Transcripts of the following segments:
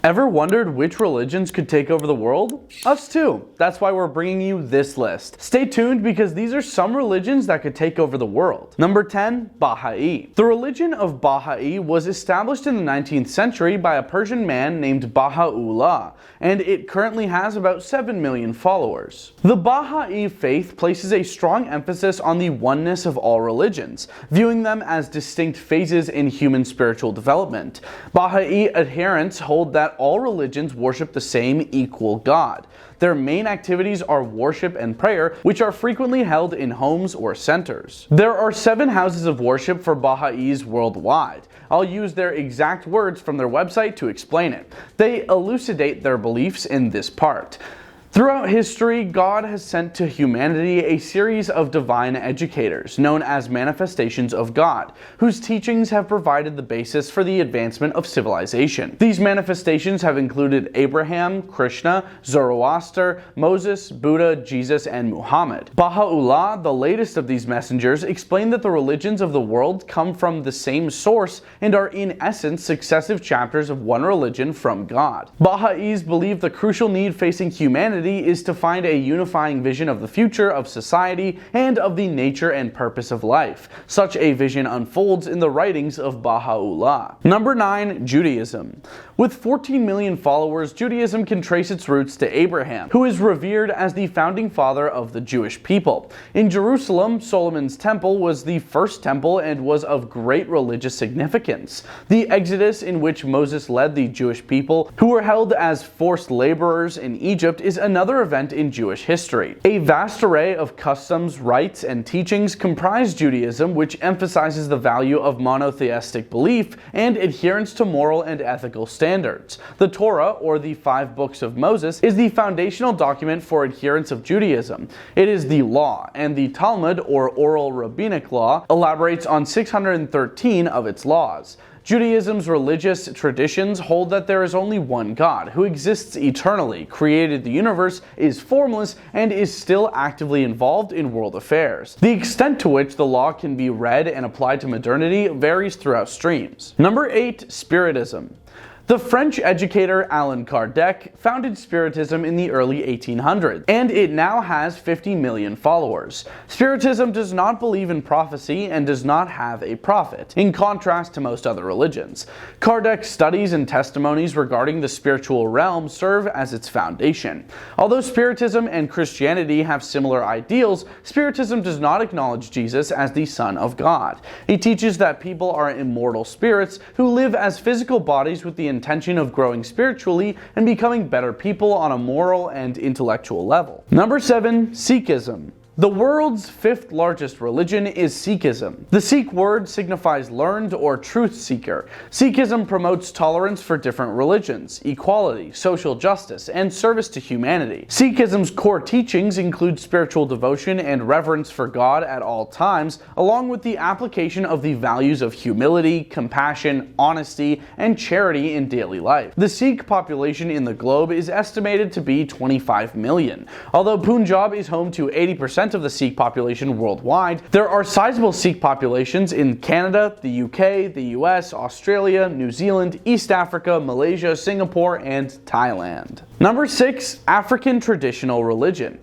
Ever wondered which religions could take over the world? Us too. That's why we're bringing you this list. Stay tuned because these are some religions that could take over the world. Number 10, Bahai. The religion of Bahai was established in the 19th century by a Persian man named Baha'u'llah, and it currently has about 7 million followers. The Bahai faith places a strong emphasis on the oneness of all religions, viewing them as distinct phases in human spiritual development. Bahai adherents hold that all religions worship the same equal God. Their main activities are worship and prayer, which are frequently held in homes or centers. There are 7 houses of worship for Baha'is worldwide. I'll use their exact words from their website to explain it. They elucidate their beliefs in this part. Throughout history, God has sent to humanity a series of divine educators, known as manifestations of God, whose teachings have provided the basis for the advancement of civilization. These manifestations have included Abraham, Krishna, Zoroaster, Moses, Buddha, Jesus, and Muhammad. Baha'u'llah, the latest of these messengers, explained that the religions of the world come from the same source and are in essence successive chapters of one religion from God. Baha'is believe the crucial need facing humanity is to find a unifying vision of the future of society and of the nature and purpose of life. Such a vision unfolds in the writings of Baha'u'llah. Number 9, Judaism. With 14 million followers, Judaism can trace its roots to Abraham, who is revered as the founding father of the Jewish people. In Jerusalem, Solomon's temple was the first temple and was of great religious significance. The Exodus, in which Moses led the Jewish people, who were held as forced laborers in Egypt, is another event in Jewish history. A vast array of customs, rites, and teachings comprise Judaism, which emphasizes the value of monotheistic belief and adherence to moral and ethical standards. The Torah, or the 5 books of Moses, is the foundational document for adherence of Judaism. It is the law, and the Talmud, or oral rabbinic law, elaborates on 613 of its laws. Judaism's religious traditions hold that there is only one God, who exists eternally, created the universe, is formless, and is still actively involved in world affairs. The extent to which the law can be read and applied to modernity varies throughout streams. Number 8, Spiritism. The French educator Allan Kardec founded Spiritism in the early 1800s, and it now has 50 million followers. Spiritism does not believe in prophecy and does not have a prophet, in contrast to most other religions. Kardec's studies and testimonies regarding the spiritual realm serve as its foundation. Although Spiritism and Christianity have similar ideals, Spiritism does not acknowledge Jesus as the Son of God. It teaches that people are immortal spirits who live as physical bodies with the intention of growing spiritually and becoming better people on a moral and intellectual level. Number 7, Sikhism. The world's 5th largest religion is Sikhism. The Sikh word signifies learned or truth seeker. Sikhism promotes tolerance for different religions, equality, social justice, and service to humanity. Sikhism's core teachings include spiritual devotion and reverence for God at all times, along with the application of the values of humility, compassion, honesty, and charity in daily life. The Sikh population in the globe is estimated to be 25 million. Although Punjab is home to 80% of the Sikh population worldwide, there are sizable Sikh populations in Canada, the UK, the US, Australia, New Zealand, East Africa, Malaysia, Singapore, and Thailand. Number 6, African traditional religion.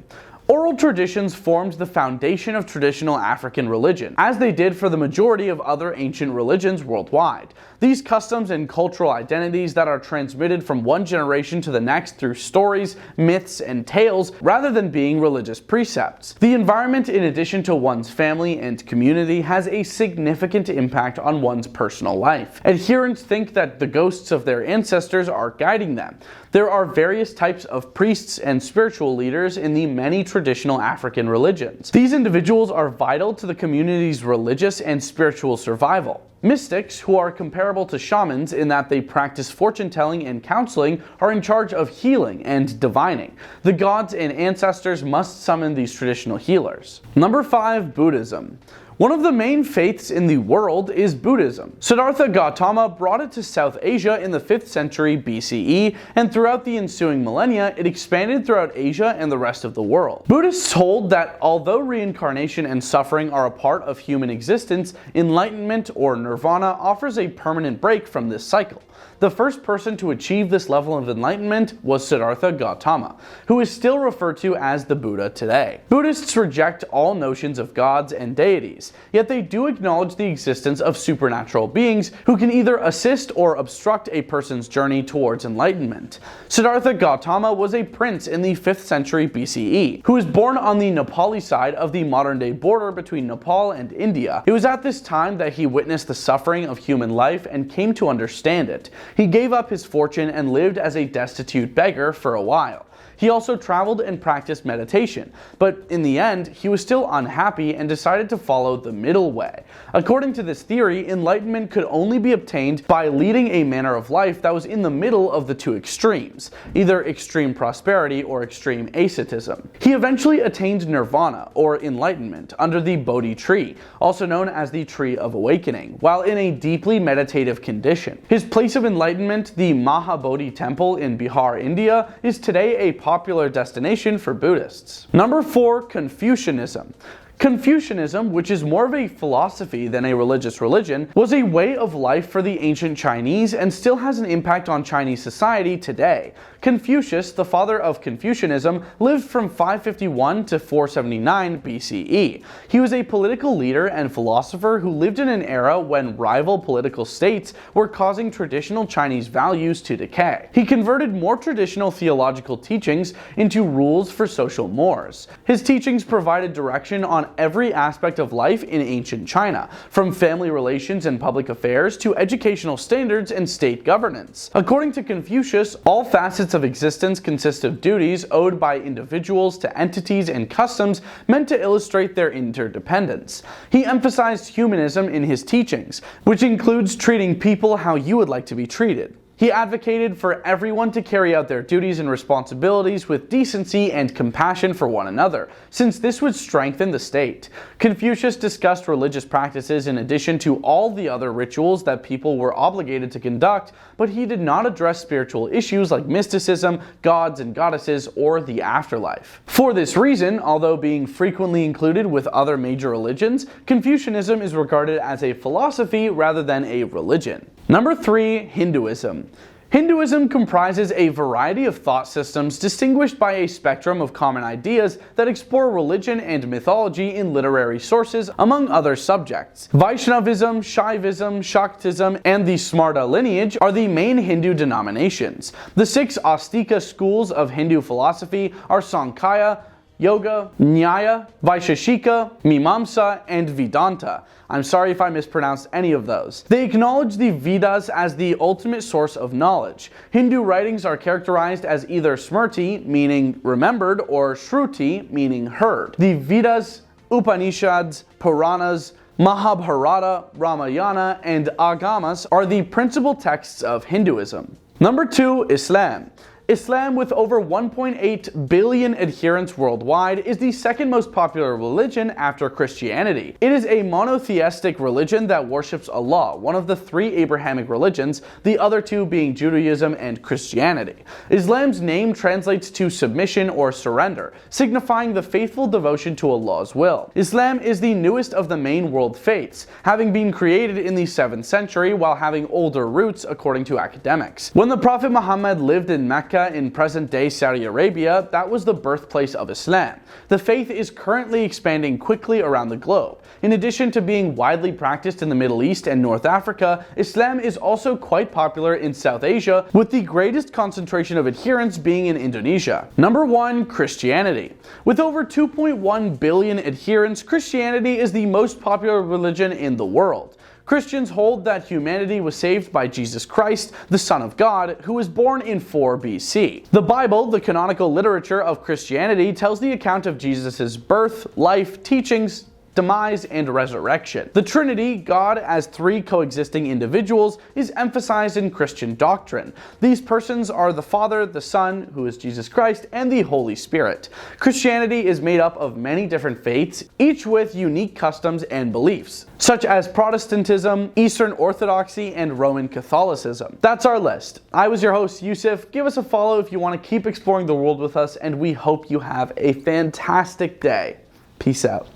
Oral traditions formed the foundation of traditional African religion, as they did for the majority of other ancient religions worldwide. These customs and cultural identities that are transmitted from one generation to the next through stories, myths, and tales, rather than being religious precepts. The environment, in addition to one's family and community, has a significant impact on one's personal life. Adherents think that the ghosts of their ancestors are guiding them. There are various types of priests and spiritual leaders in the many traditional African religions. These individuals are vital to the community's religious and spiritual survival. Mystics, who are comparable to shamans in that they practice fortune-telling and counseling, are in charge of healing and divining. The gods and ancestors must summon these traditional healers. Number 5, Buddhism. One of the main faiths in the world is Buddhism. Siddhartha Gautama brought it to South Asia in the 5th century BCE, and throughout the ensuing millennia, it expanded throughout Asia and the rest of the world. Buddhists hold that although reincarnation and suffering are a part of human existence, enlightenment or nirvana offers a permanent break from this cycle. The first person to achieve this level of enlightenment was Siddhartha Gautama, who is still referred to as the Buddha today. Buddhists reject all notions of gods and deities, yet they do acknowledge the existence of supernatural beings who can either assist or obstruct a person's journey towards enlightenment. Siddhartha Gautama was a prince in the 5th century BCE, who was born on the Nepali side of the modern-day border between Nepal and India. It was at this time that he witnessed the suffering of human life and came to understand it. He gave up his fortune and lived as a destitute beggar for a while. He also traveled and practiced meditation, but in the end, he was still unhappy and decided to follow the middle way. According to this theory, enlightenment could only be obtained by leading a manner of life that was in the middle of the two extremes, either extreme prosperity or extreme asceticism. He eventually attained nirvana, or enlightenment, under the Bodhi tree, also known as the Tree of Awakening, while in a deeply meditative condition. His place of enlightenment, the Mahabodhi Temple in Bihar, India, is today a popular destination for Buddhists. Number 4, Confucianism. Confucianism, which is more of a philosophy than a religious religion, was a way of life for the ancient Chinese and still has an impact on Chinese society today. Confucius, the father of Confucianism, lived from 551 to 479 BCE. He was a political leader and philosopher who lived in an era when rival political states were causing traditional Chinese values to decay. He converted more traditional theological teachings into rules for social mores. His teachings provided direction on every aspect of life in ancient China, from family relations and public affairs to educational standards and state governance. According to Confucius, all facets of existence consist of duties owed by individuals to entities and customs meant to illustrate their interdependence. He emphasized humanism in his teachings, which includes treating people how you would like to be treated. He advocated for everyone to carry out their duties and responsibilities with decency and compassion for one another, since this would strengthen the state. Confucius discussed religious practices in addition to all the other rituals that people were obligated to conduct, but he did not address spiritual issues like mysticism, gods and goddesses, or the afterlife. For this reason, although being frequently included with other major religions, Confucianism is regarded as a philosophy rather than a religion. Number 3, Hinduism. Hinduism comprises a variety of thought systems distinguished by a spectrum of common ideas that explore religion and mythology in literary sources, among other subjects. Vaishnavism, Shaivism, Shaktism, and the Smarta lineage are the main Hindu denominations. The 6 Astika schools of Hindu philosophy are Sankhya, Yoga, Nyaya, Vaisheshika, Mimamsa, and Vedanta. I'm sorry if I mispronounced any of those. They acknowledge the Vedas as the ultimate source of knowledge. Hindu writings are characterized as either Smriti, meaning remembered, or Shruti, meaning heard. The Vedas, Upanishads, Puranas, Mahabharata, Ramayana, and Agamas are the principal texts of Hinduism. Number 2, Islam. Islam, with over 1.8 billion adherents worldwide, is the second most popular religion after Christianity. It is a monotheistic religion that worships Allah, one of the 3 Abrahamic religions, the other 2 being Judaism and Christianity. Islam's name translates to submission or surrender, signifying the faithful devotion to Allah's will. Islam is the newest of the main world faiths, having been created in the 7th century while having older roots according to academics. When the Prophet Muhammad lived in Mecca in present-day Saudi Arabia, that was the birthplace of Islam. The faith is currently expanding quickly around the globe. In addition to being widely practiced in the Middle East and North Africa, Islam is also quite popular in South Asia, with the greatest concentration of adherents being in Indonesia. Number 1, Christianity. With over 2.1 billion adherents, Christianity is the most popular religion in the world. Christians hold that humanity was saved by Jesus Christ, the Son of God, who was born in 4 BC. The Bible, the canonical literature of Christianity, tells the account of Jesus' birth, life, teachings, demise, and resurrection. The Trinity, God as 3 coexisting individuals, is emphasized in Christian doctrine. These persons are the Father, the Son, who is Jesus Christ, and the Holy Spirit. Christianity is made up of many different faiths, each with unique customs and beliefs, such as Protestantism, Eastern Orthodoxy, and Roman Catholicism. That's our list. I was your host, Yusuf. Give us a follow if you want to keep exploring the world with us, and we hope you have a fantastic day. Peace out.